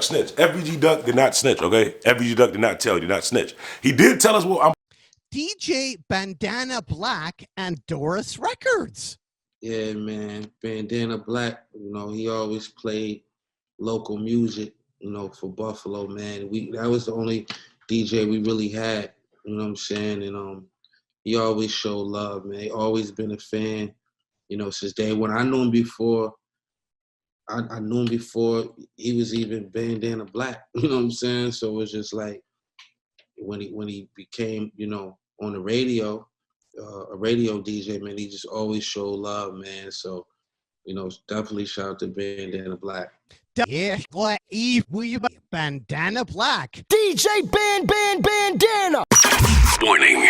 snitch. FBG Duck did not snitch, okay? FBG Duck did not tell, he did not snitch. He did tell us what I'm... DJ Bandana Black and Doris Records. Yeah, man. Bandana Black, you know, he always played local music, you know, for Buffalo, man. That was the only DJ we really had, you know what I'm saying? And he always showed love, man. He always been a fan, you know, since day one. I knew him before. I knew him before he was even Bandana Black, you know what I'm saying? So it was just like when he became, you know, on the radio, a radio DJ, man, he just always showed love, man. So, you know, definitely shout out to Bandana Black. Yeah, Bandana Black. DJ Bandana. Warning.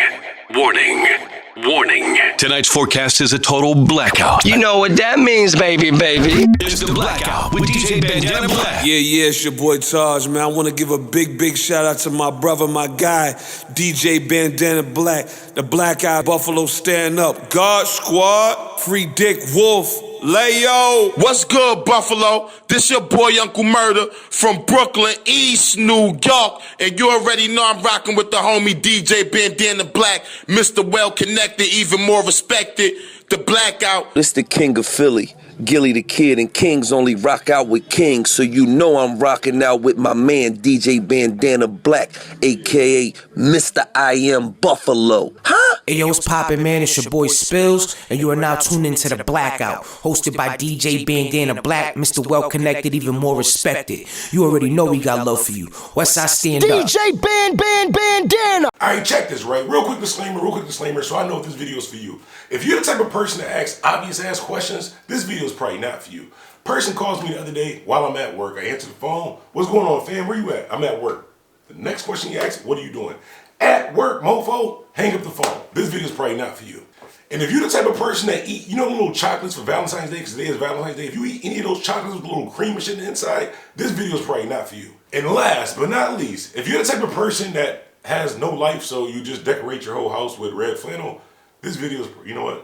Tonight's forecast is a total blackout. You know what that means, baby. It's the blackout with DJ Bandana Black. Yeah, it's your boy Taj, man. I want to give a big shout out to my brother, my guy, DJ Bandana Black. The Blackout Buffalo stand up. God Squad, Free Dick Wolf. Layo. What's good, Buffalo? This your boy Uncle Murder from Brooklyn, East New York. And you already know I'm rocking with the homie DJ Bandana Black, Mr. Well Connected, even more respected, the Blackout. This the king of Philly, Gilly the Kid, and kings only rock out with kings, so you know I'm rocking out with my man DJ Bandana Black, aka Mr. I Am Buffalo. Huh? Hey yo, what's poppin', man? It's your boy Spills, and you are now tuned into the Blackout, hosted by DJ Bandana Black, Mr. Well Connected, even more respected. You already know we got love for you. Westside stand up. DJ Bandana. All right, check this, right? Real quick disclaimer, so I know if this video is for you. If you're the type of person that asks obvious ass questions, this video is probably not for you. Person calls me the other day while I'm at work. I answer the phone. What's going on, fam? Where you at? I'm at work. The next question you ask, what are you doing? At work, mofo. Hang up the phone. This video is probably not for you. And if you're the type of person that eat, you know, the little chocolates for Valentine's Day, because today is Valentine's Day. If you eat any of those chocolates with a little cream and shit inside, this video is probably not for you. And last but not least, if you're the type of person that has no life, so you just decorate your whole house with red flannel, this video is, you know what?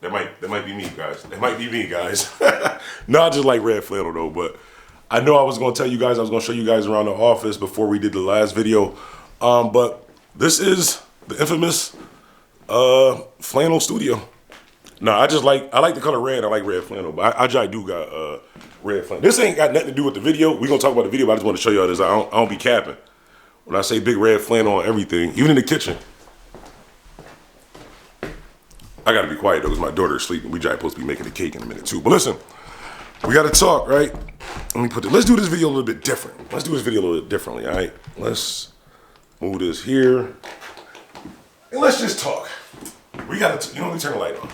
That might be me, guys. That might be me, guys. No, I just like red flannel though, but I know I was gonna tell you guys, I was gonna show you guys around the office before we did the last video. But this is the infamous flannel studio. No, I like the color red. I like red flannel, but I do got red flannel. This ain't got nothing to do with the video. We're gonna talk about the video, but I just want to show y'all this. I don't be capping. When I say big red flannel on everything, even in the kitchen. I gotta be quiet though, because my daughter is sleeping. We supposed to be making a cake in a minute too. But listen, we gotta talk, right? Let's do this video a little bit different. Let's do this video a little bit differently, all right? Let's move this here. And let's just talk. We gotta, let me turn the light on.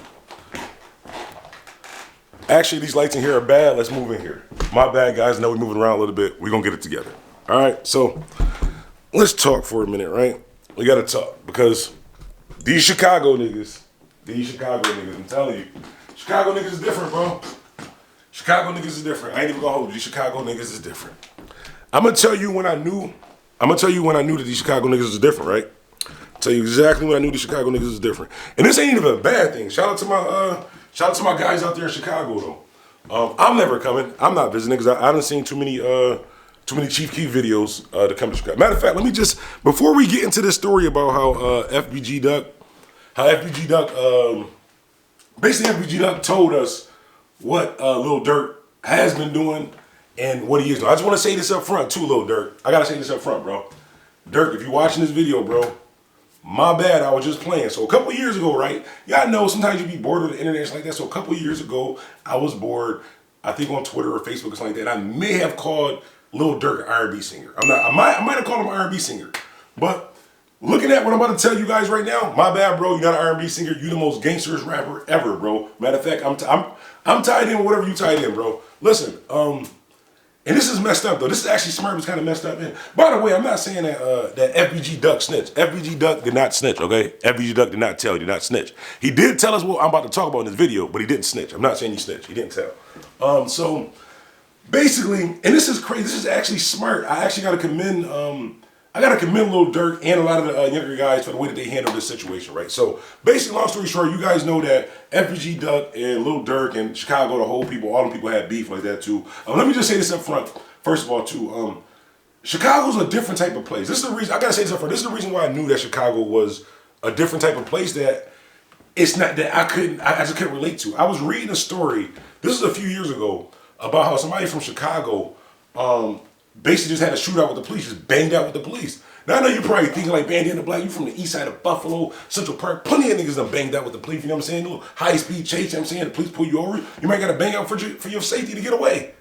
Actually, these lights in here are bad. Let's move in here. My bad, guys. I know we're moving around a little bit. We're gonna get it together. All right, so let's talk for a minute, right? We gotta talk because these Chicago niggas, I'm telling you, Chicago niggas is different, bro. Chicago niggas is different. I ain't even gonna hold you. These Chicago niggas is different. I'm gonna tell you when I knew that these Chicago niggas is different, right? I'll tell you exactly when I knew the Chicago niggas is different. And this ain't even a bad thing. Shout out to my guys out there in Chicago though. I'm never coming. I'm not visiting because I done seen too many Chief Keef videos to come to Chicago. Matter of fact, let me just, before we get into this story about how FBG Duck, basically FBG Duck told us what Lil Durk has been doing and what he is doing. I just want to say this up front too, Lil Durk. I gotta say this up front, bro. Durk, if you're watching this video, bro, my bad, I was just playing. So a couple years ago, right? Y'all know sometimes you be bored with the internet and like that. So a couple years ago, I was bored, I think on Twitter or Facebook or something like that. I may have called Lil Durk an R&B singer. I might have called him an R&B singer. But looking at what I'm about to tell you guys right now, my bad, bro. You're not an R&B singer. You the most gangsterous rapper ever, bro. Matter of fact, I'm tied in with whatever you tied in, bro. Listen, and this is messed up though. This is actually smart, but it's kind of messed up. And by the way, I'm not saying that FBG Duck snitched. FBG Duck did not snitch, okay? FBG Duck did not tell, he did not snitch. He did tell us what I'm about to talk about in this video, but he didn't snitch. I'm not saying he snitched. He didn't tell. So basically, and this is crazy. This is actually smart. I actually got to commend. I gotta commend Lil Durk and a lot of the younger guys for the way that they handled this situation, right? So basically, long story short, you guys know that FBG Duck and Lil Durk and Chicago, the whole people, all them people had beef like that too. Let me just say this up front. first of all, too, Chicago's a different type of place. This is the reason, I gotta say this up front, this is the reason why I knew that Chicago was a different type of place that it's not, that I just couldn't relate to. I was reading a story, this is a few years ago, about how somebody from Chicago basically just had a shootout with the police, just banged out with the police. Now I know you're probably thinking like Bandana Black, you from the east side of Buffalo, Central Park, plenty of niggas done banged out with the police, you know what I'm saying? A little high speed chase, you know what I'm saying? The police pull you over, you might gotta bang out for your safety to get away.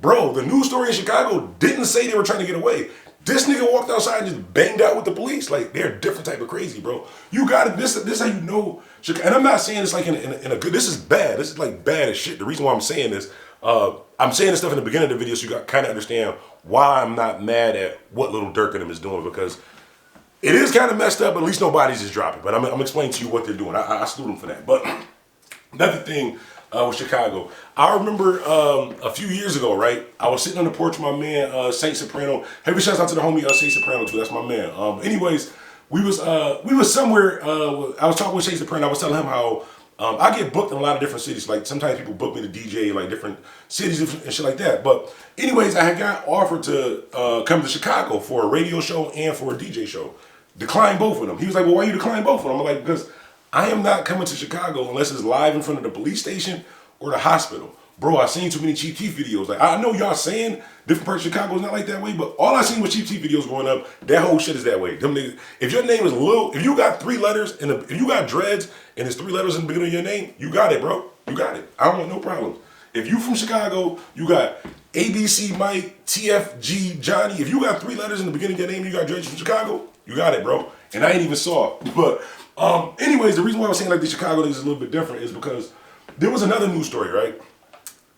Bro, the news story in Chicago didn't say they were trying to get away. This nigga walked outside and just banged out with the police. Like, they're a different type of crazy, bro. You got it. This is how you know Chicago. And I'm not saying this like in a good, this is bad. This is like bad as shit. The reason why I'm saying this, I'm saying this stuff in the beginning of the video so you got kind of understand why I'm not mad at what Lil Durk and them is doing, because it is kind of messed up, but at least nobody's just dropping. But I'm explaining to you what they're doing. I salute them for that. But another thing, with Chicago. I remember a few years ago, right? I was sitting on the porch with my man, Saint Soprano. Heavy shouts out to the homie Saint Soprano too. That's my man. Anyways, we was somewhere. I was talking with Saint Soprano. I was telling him how I get booked in a lot of different cities. Like sometimes people book me to DJ in like different cities and shit like that. But anyways, I had got offered to come to Chicago for a radio show and for a DJ show. Declined both of them. He was like, "Well, why you decline both of them?" I'm like, "Because I am not coming to Chicago unless it's live in front of the police station or the hospital." Bro, I seen too many Chief Keef videos. Like, I know y'all saying different parts of Chicago is not like that way, but all I seen was Chief Keef videos growing up. That whole shit is that way. Them niggas, if your name is Lil, if you got 3 letters and if you got dreads and there's 3 letters in the beginning of your name, you got it, bro. You got it. I don't want no problems. If you from Chicago, you got ABC Mike, TFG Johnny. If you got 3 letters in the beginning of your name, you got dreads from Chicago, you got it, bro. And I ain't even saw it. But anyways, the reason why I was saying like the Chicago niggas is a little bit different is because there was another news story, right?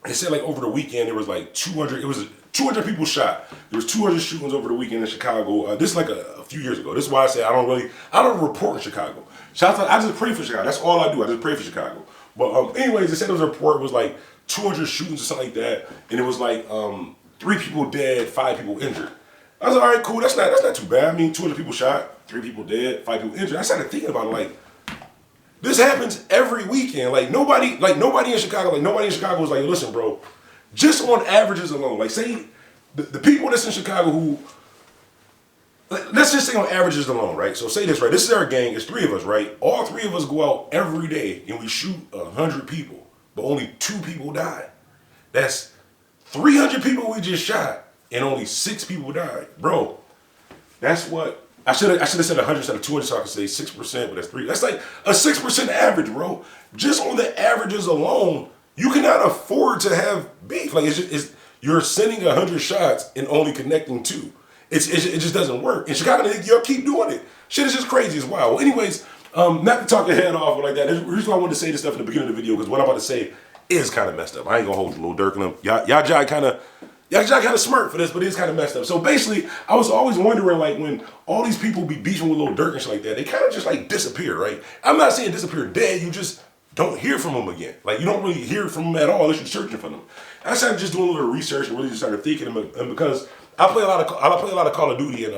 They said like over the weekend there was like 200 people shot. There was 200 shootings over the weekend in Chicago. This is like a few years ago. This is why I say I don't report in Chicago. Shout out, I just pray for Chicago. That's all I do. I just pray for Chicago. But anyways, they said there was a report. It was like 200 shootings or something like that, and it was like 3 people dead, 5 people injured. I was like, all right, cool. That's not too bad. I mean, 200 people shot, 3 people dead, 5 people injured. I started thinking about it like, this happens every weekend. Like nobody in Chicago was like, listen, bro, just on averages alone, like say the people that's in Chicago who, let's just say on averages alone, right? So say this, right? This is our gang, it's 3 of us, right? All 3 of us go out every day and we shoot 100 people, but only 2 people died. That's 300 people we just shot and only 6 people died. Bro, that's what, I should have said 100 instead of 200 so I could say 6%, but that's 3. That's like a 6% average, bro. Just on the averages alone, you cannot afford to have beef. Like you're sending 100 shots and only connecting 2. It just doesn't work. In Chicago, y'all keep doing it. Shit is just crazy. It's wild. Well, anyways, not to talk your head off or like that. The reason why I wanted to say this stuff in the beginning of the video because what I'm about to say is kind of messed up. I ain't gonna hold Lil Durk and them. Y'all kind of smart for this, but it's kind of messed up. So basically, I was always wondering, like, when all these people be beefing with Lil Durk and shit like that, they kind of just, like, disappear, right? I'm not saying disappear dead, you just don't hear from them again. Like, you don't really hear from them at all unless you're searching for them. I started just doing a little research and really just started thinking, and because I play a lot of Call of Duty, and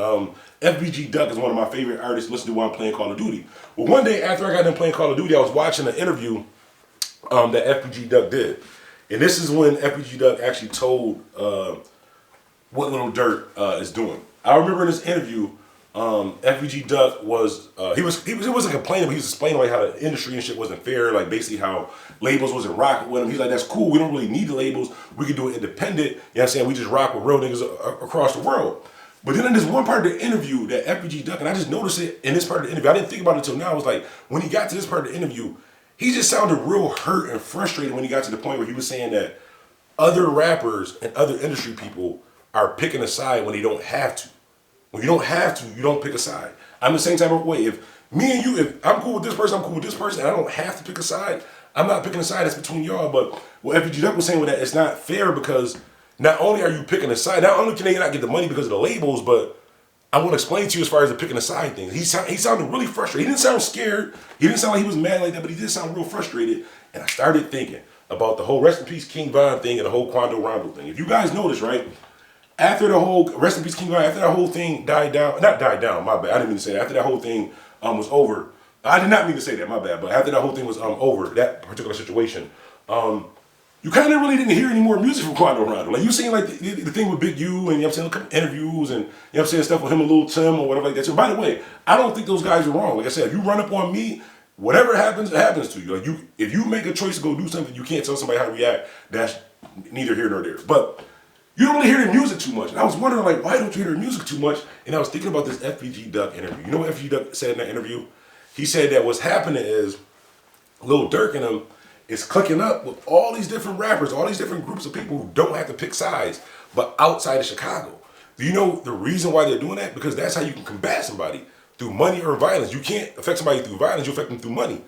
FBG Duck is one of my favorite artists to listen to while I'm playing Call of Duty. Well, one day after I got done playing Call of Duty, I was watching an interview that FBG Duck did. And this is when FBG Duck actually told what Lil Durk is doing. I remember in this interview, FBG Duck was he wasn't complaining, but he was explaining like how the industry and shit wasn't fair, like basically how labels wasn't rocking with him. He's like, that's cool, we don't really need the labels, we can do it independent, you know what I'm saying, we just rock with real niggas across the world. But then in this one part of the interview that FBG Duck, and I just noticed it in this part of the interview, I didn't think about it until now, I was like, when he got to this part of the interview, he just sounded real hurt and frustrated when he got to the point where he was saying that other rappers and other industry people are picking a side when they don't have to. When you don't have to, you don't pick a side. I'm the same type of way. If me and you, if I'm cool with this person, I'm cool with this person, and I don't have to pick a side, I'm not picking a side that's between y'all. But what FBG Duck was saying with that, it's not fair because not only are you picking a side, not only can they not get the money because of the labels, but I want to explain to you as far as the picking a side thing. He sounded really frustrated. He didn't sound scared. He didn't sound like he was mad like that, but he did sound real frustrated. And I started thinking about the whole Rest in Peace King Von thing and the whole Quando Rondo thing. If you guys notice, right, after the whole Rest in Peace King Von, after that whole thing died down, not died down, my bad, I didn't mean to say that. After that whole thing was over, I did not mean to say that, my bad, but after that whole thing was over, that particular situation, you kind of really didn't hear any more music from Quando Rondo. Like you seen like the thing with Big U and you know what I'm saying, a couple interviews and you know what I'm saying, stuff with him and Lil Tim or whatever like that. So by the way, I don't think those guys are wrong. Like I said, if you run up on me, whatever happens, it happens to you. Like if you make a choice to go do something, you can't tell somebody how to react. That's neither here nor there. But you don't really hear their music too much. And I was wondering like, why don't you hear their music too much? And I was thinking about this FBG Duck interview. You know what FBG Duck said in that interview? He said that what's happening is Lil Durk and him is clicking up with all these different rappers, all these different groups of people who don't have to pick sides, but outside of Chicago. Do you know the reason why they're doing that? Because that's how you can combat somebody, through money or violence. You can't affect somebody through violence, you affect them through money.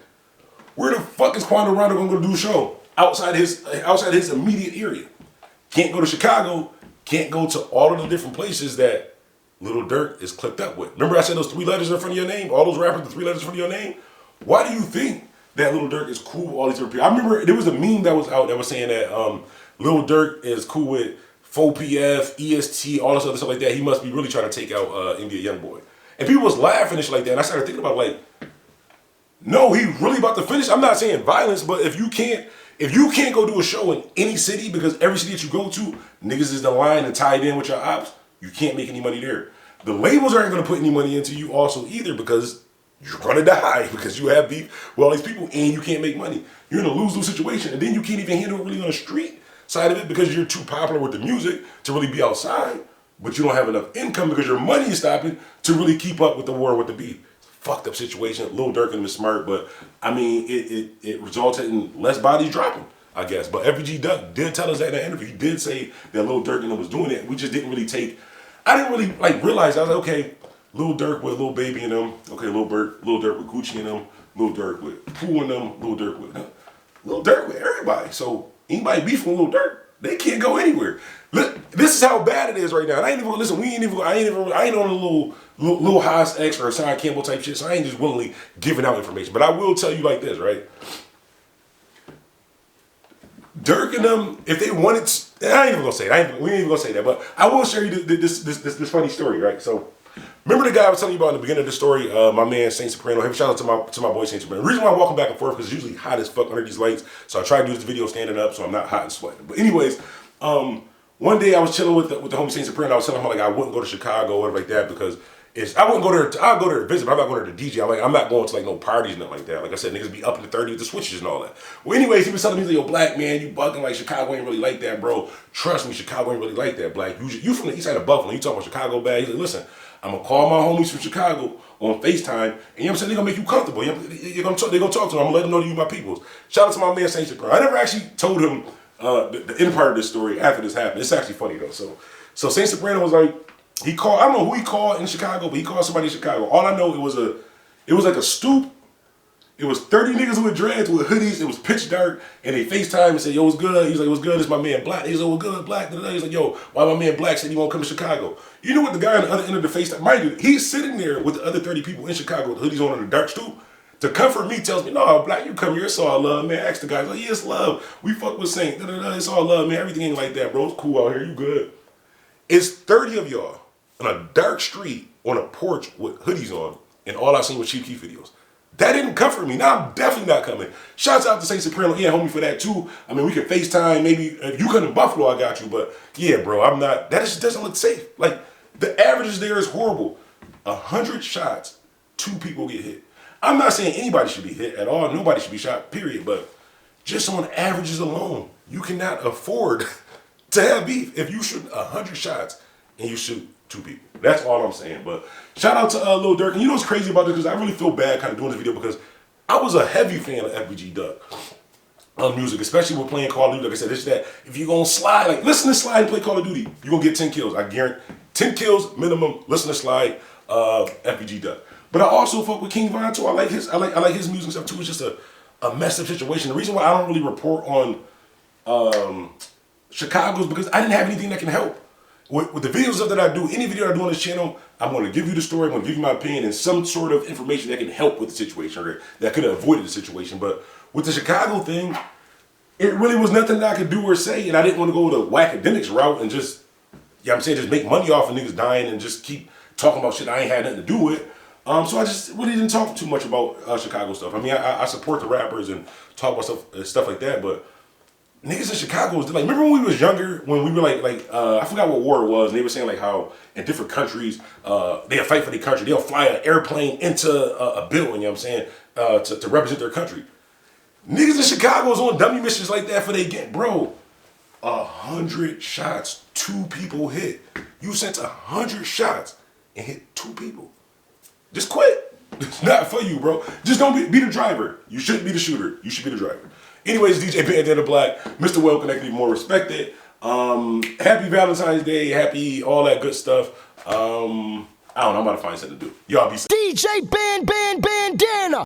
Where the fuck is Quando Rondo gonna go do a show? Outside his immediate area. Can't go to Chicago, can't go to all of the different places that Lil Durk is clicked up with. Remember I said those 3 letters in front of your name? All those rappers, the 3 letters in front of your name? Why do you think that Lil Durk is cool with all these different people? I remember there was a meme that was out that was saying that Lil Durk is cool with 4PF, EST, all this other stuff like that. He must be really trying to take out India Youngboy. And people was laughing and shit like that. And I started thinking about like, no, he really about to finish. I'm not saying violence, but if you can't go do a show in any city, because every city that you go to, niggas is the line and tied in with your ops, you can't make any money there. The labels aren't gonna put any money into you also either, because you're gonna die because you have beef with all these people and you can't make money. You're in a lose-lose situation, and then you can't even handle it really on the street side of it because you're too popular with the music to really be outside, but you don't have enough income because your money is stopping to really keep up with the war with the beef. Fucked up situation. Lil Durk and was smart, but I mean, it resulted in less bodies dropping, I guess. But FBG Duck did tell us that in that interview. He did say that Lil Durk and him was doing it. We just didn't really I didn't really like realize. I was like, okay, Lil Durk with Lil Baby and them. Okay, Lil Durk with Gucci and them. Lil Durk with Pooh and them. Lil Durk with everybody. So anybody beefing with Lil Durk, they can't go anywhere. Look, this is how bad it is right now. And I ain't even listen. I ain't on a little Haas X or Simon Campbell type shit. So I ain't just willingly giving out information. But I will tell you like this, right? Durk and them, if they wanted, I ain't even gonna say it. We ain't even gonna say that. But I will share you this funny story, right? So remember the guy I was telling you about in the beginning of the story, my man Saint Soprano. Hey, shout out to my boy Saint Soprano. The reason why I'm walking back and forth because it's usually hot as fuck under these lights. So I try to do this video standing up so I'm not hot and sweating. But anyways, one day I was chilling with the homie Saint Soprano. I was telling him like I wouldn't go to Chicago or whatever like that because I wouldn't go there. I'll go there to visit, but I'm not going there to DJ. I'm not going to like no parties, nothing like that. Like I said, niggas be up in the 30s with the switches and all that. Well, anyways, he was telling me, like, yo, Black, man, you bugging, like Chicago ain't really like that, bro. Trust me, Chicago ain't really like that, Black. You from the east side of Buffalo. You talking about Chicago bad. He's like, listen, I'm gonna call my homies from Chicago on FaceTime, and you know what I'm saying, they're gonna make you comfortable. They're gonna talk to them. I'm gonna let them know that you my peoples. Shout out to my man Saint Soprano. I never actually told him the end part of this story after this happened. It's actually funny though. So Saint Soprano was like, he called, I don't know who he called in Chicago, but he called somebody in Chicago. All I know, it was like a stoop. It was 30 niggas with dreads with hoodies. It was pitch dark, and they FaceTime and said, yo, what's good? He's like, what's good? It's my man Black. He's like, what's good, Black? He's like, yo, why my man Black said he won't come to Chicago? You know what the guy on the other end of the FaceTime, mind you, he's sitting there with the other 30 people in Chicago with hoodies on in the dark stoop. To comfort me, tells me, no, Black, you come here, it's all love, man. Ask the guy, like, yeah, it's love. We fuck with Saint. It's all love, man. Everything ain't like that, bro. It's cool out here. You good. It's 30 of y'all on a dark street on a porch with hoodies on, and all I seen was Chief Keef videos. That didn't comfort me. Now I'm definitely not coming. Shouts out to Saint Soprano. Yeah, homie, for that too. I mean, we can FaceTime. Maybe if you come to Buffalo, I got you. But yeah, bro, I'm not. That just doesn't look safe. Like the averages there is horrible. 100 shots, 2 people get hit. I'm not saying anybody should be hit at all. Nobody should be shot, period. But just on averages alone, you cannot afford to have beef if you shoot 100 shots and you shoot 2 people. That's all I'm saying. But shout out to Lil Durk. And you know what's crazy about this? Because I really feel bad kind of doing this video because I was a heavy fan of FBG Duck music, especially with playing Call of Duty. Like I said, this that if you're going to slide, like listen to Slide and play Call of Duty, you're going to get 10 kills. I guarantee 10 kills minimum. Listen to Slide, FBG Duck. But I also fuck with King Von too. I like his music and stuff too. It's just a messed up situation. The reason why I don't really report on Chicago is because I didn't have anything that can help. With the videos that I do, any video I do on this channel, I'm going to give you the story, I'm going to give you my opinion and some sort of information that can help with the situation or that could have avoided the situation. But with the Chicago thing, it really was nothing that I could do or say, and I didn't want to go the whack-ademics route and just, just make money off of niggas dying and just keep talking about shit I ain't had nothing to do with. So I just really didn't talk too much about Chicago stuff. I mean, I support the rappers and talk about stuff like that, but niggas in Chicago was like, remember when we was younger, when we were I forgot what war it was, and they were saying like how in different countries, they'll fight for their country. They'll fly an airplane into a building, you know what I'm saying, to represent their country. Niggas in Chicago was on dummy missions like that for they get, bro, 100 shots, 2 people hit. You sent 100 shots and hit 2 people. Just quit. It's not for you, bro. Just don't be the driver. You shouldn't be the shooter. You should be the driver. Anyways, DJ Bandana Black, Mr. Well Connected, even more respected. Happy Valentine's Day, happy all that good stuff. I don't know, I'm about to find something to do. Y'all be safe. DJ Bandana.